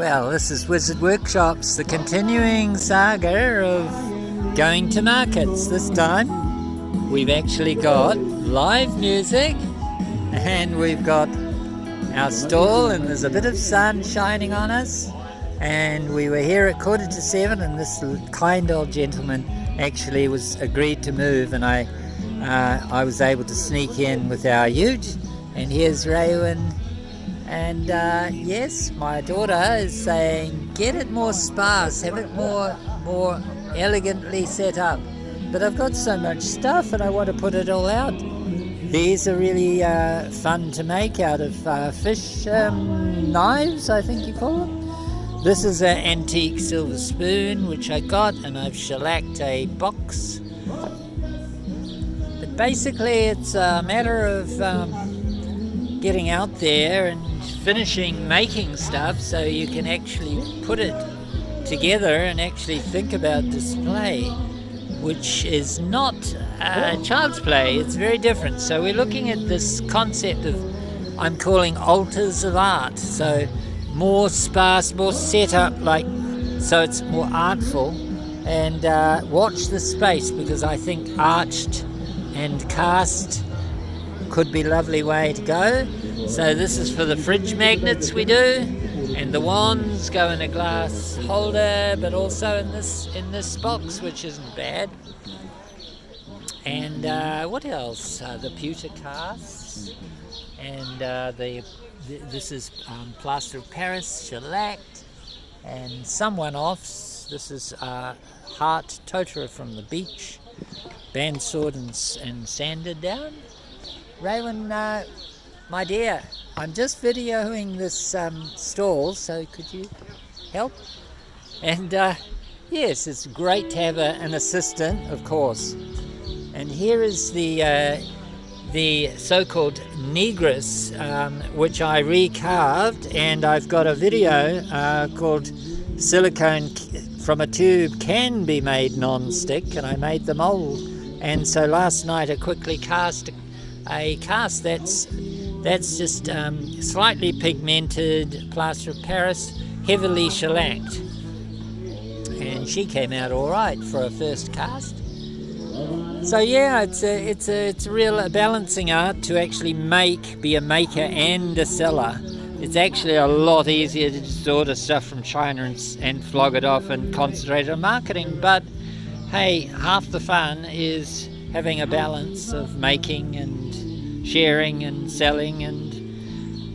Well, this is Wizard Workshops, the continuing saga of going to markets. This time we've actually got live music and we've got our stall, and there's a bit of sun shining on us, and we were here at 6:45, and this kind old gentleman actually agreed to move, and I was able to sneak in with our ute. And here's Raywin. And yes, my daughter is saying, get it more sparse, have it more elegantly set up. But I've got so much stuff and I want to put it all out. These are really fun to make out of fish knives, I think you call them. This is an antique silver spoon which I got, and I've shellacked a box. But basically it's a matter of getting out there and finishing making stuff so you can actually put it together and actually think about display, which is not child's play. It's very different. So we're looking at this concept of, I'm calling altars of art. So more sparse, more set up, so it's more artful. And watch the space, because I think arched and cast could be a lovely way to go. So this is for the fridge magnets we do, and the wands go in a glass holder, but also in this box, which isn't bad. And what else? The pewter casts, and this is plaster of Paris shellacked, and some one-offs. This is heart totara from the beach, bandsawed and sanded down. Raywin, my dear, I'm just videoing this stall, so could you help? And yes, it's great to have an assistant, of course. And here is the so-called negress, which I recarved, and I've got a video called Silicone from a Tube Can Be Made Non-Stick, and I made the mold. And so last night I quickly cast a cast that's just slightly pigmented plaster of Paris, heavily shellacked, and she came out all right for a first cast. So yeah, it's a real balancing art to actually be a maker and a seller. It's actually a lot easier to just order stuff from China and flog it off and concentrate on marketing. But hey, half the fun is having a balance of making and sharing and selling, and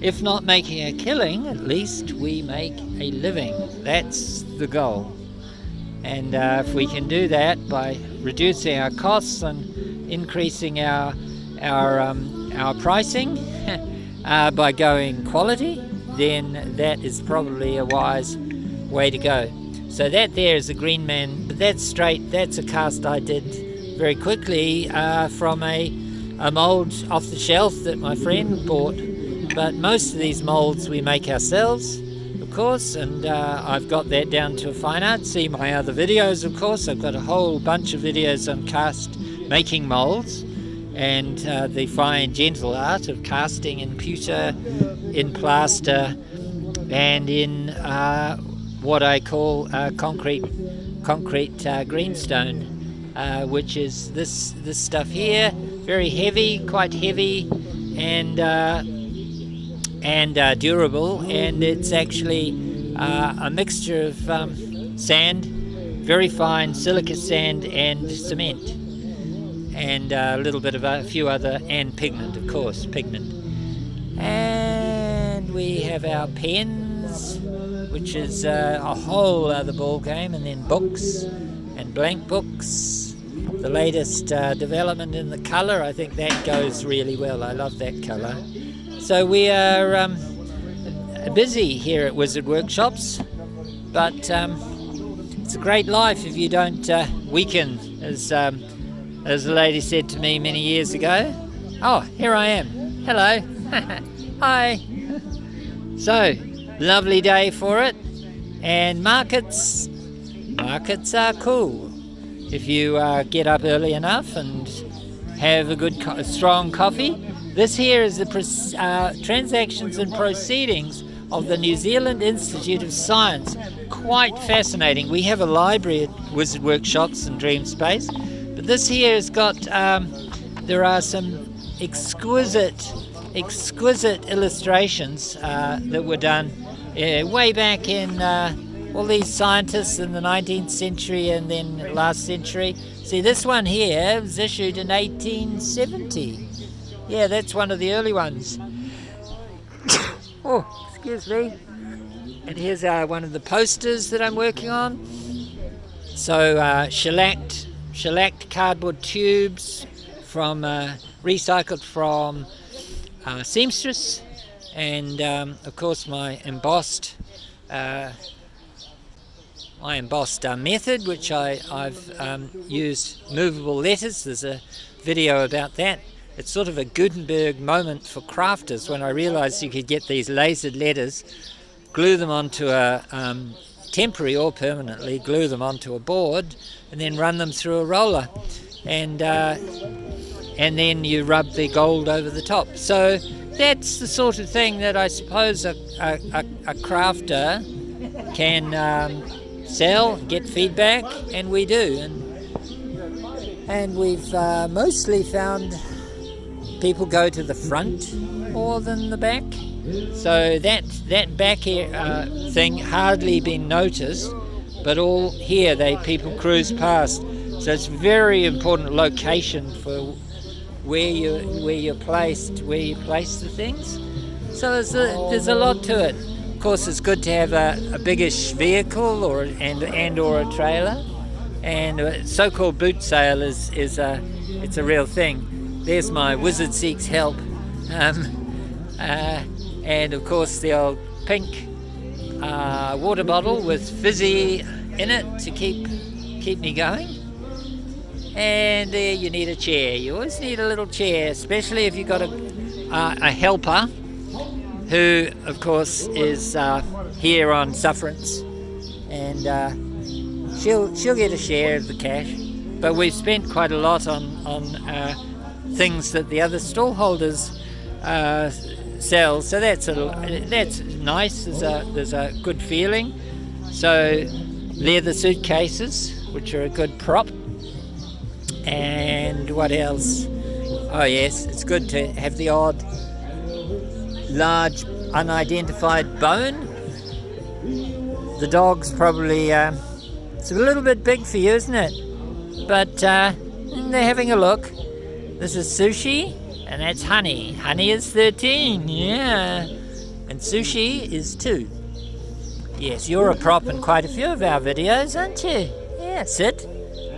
if not making a killing, at least we make a living. That's the goal. And if we can do that by reducing our costs and increasing our pricing by going quality, then that is probably a wise way to go. So that there is a green man, but that's straight. That's a cast I did very quickly from a mould off the shelf that my friend bought. But most of these moulds we make ourselves, of course, and I've got that down to a fine art. See my other videos, of course. I've got a whole bunch of videos on making moulds, and the fine gentle art of casting in pewter, in plaster, and in what I call concrete greenstone, which is this stuff here. Very heavy, quite heavy, and durable, and it's actually a mixture of sand, very fine silica sand and cement, and a little bit of a few other, and pigment, of course, and we have our pens, which is a whole other ball game, and then books and blank books. The latest development in the colour, I think that goes really well. I love that colour. So we are busy here at Wizard Workshops, but it's a great life if you don't weaken, as the lady said to me many years ago. Oh, here I am. Hello. Hi. So, lovely day for it, and markets are cool. If you get up early enough and have a good strong coffee. This here is the transactions and proceedings of the New Zealand Institute of Science. Quite fascinating. We have a library at Wizard Workshops and Dream Space, but this here has got, there are some exquisite illustrations that were done way back in all these scientists in the 19th century and then last century. See, this one here was issued in 1870. Yeah, that's one of the early ones. Oh, excuse me. And here's one of the posters that I'm working on. So shellacked cardboard tubes from recycled from seamstress, and of course my embossed method, which I've used movable letters. There's a video about that. It's sort of a Gutenberg moment for crafters when I realised you could get these lasered letters, glue them onto a temporary or permanently glue them onto a board, and then run them through a roller, and then you rub the gold over the top. So that's the sort of thing that I suppose a crafter can sell, get feedback, and we do. And we've mostly found people go to the front more than the back. So that back thing hardly been noticed, but all here people cruise past. So it's very important location for where you place the things. So there's a lot to it. Of course, it's good to have a biggish vehicle or a trailer, and a so-called boot sale is it's a real thing. There's my Wizard Seeks Help, and of course the old pink water bottle with fizzy in it to keep me going. And there you need a chair. You always need a little chair, especially if you've got a helper who, of course, is here on sufferance, and she'll get a share of the cash. But we've spent quite a lot on things that the other stallholders sell, so that's nice. There's a good feeling. So leather suitcases, which are a good prop. And what else? Oh yes, it's good to have the odd large unidentified bone. The dog's probably it's a little bit big for you, isn't it? But they're having a look. This is Sushi, and that's Honey. Honey is 13, yeah, and Sushi is 2. Yes, you're a prop in quite a few of our videos, aren't you? Yeah, sit,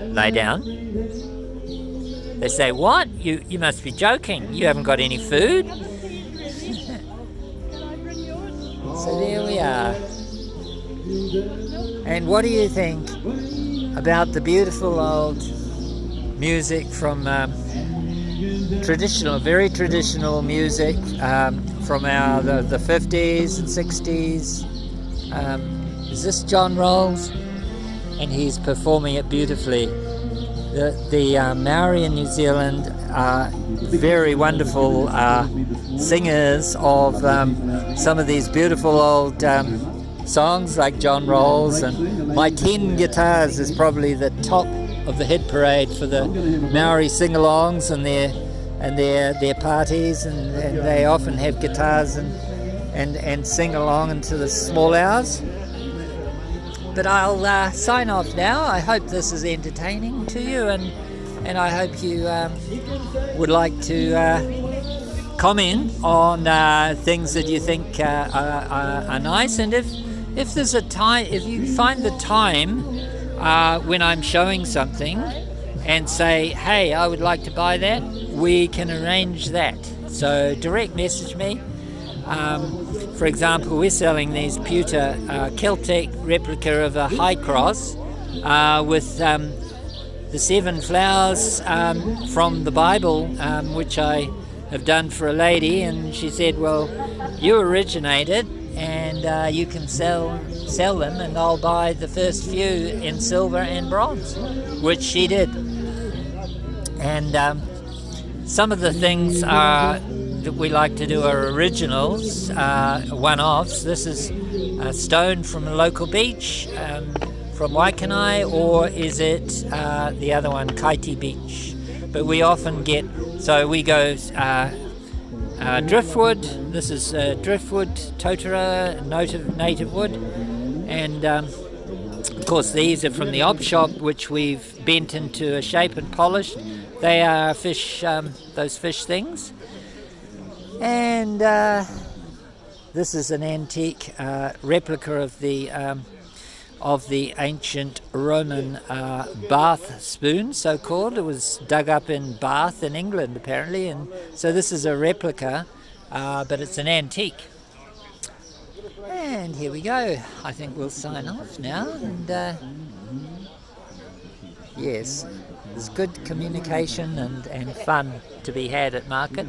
lay down. They say, what? You must be joking. You haven't got any food? So there we are. And what do you think about the beautiful old music from very traditional music from the 50s and 60s? Is this John Rolls? And he's performing it beautifully. The Maori in New Zealand are very wonderful singers of some of these beautiful old songs like John Rolls, and My 10 Guitars is probably the top of the hit parade for the Maori sing-alongs and their parties, and they often have guitars and sing along into the small hours. But I'll sign off now. I hope this is entertaining to you, and I hope you would like to comment on things that you think are nice. And if there's a time, if you find the time when I'm showing something and say, hey, I would like to buy that, we can arrange that. So direct message me. For example, we're selling these pewter Celtic replica of a high cross with the 7 flowers from the Bible, which I have done for a lady, and she said, well, you originated, and you can sell them, and I'll buy the first few in silver and bronze, which she did. And some of the things are that we like to do are originals, one-offs. This is a stone from a local beach, from Waikanai, or is it the other one, Kaiti Beach? But we often get, so we go driftwood. This is driftwood, totara, native wood, and of course these are from the op shop, which we've bent into a shape and polished. They are fish, those fish things. And this is an antique replica of the ancient Roman bath spoon, so-called. It was dug up in Bath in England, apparently, and so this is a replica, but it's an antique. And here we go. I think we'll sign off now. And yes, there's good communication and fun to be had at market.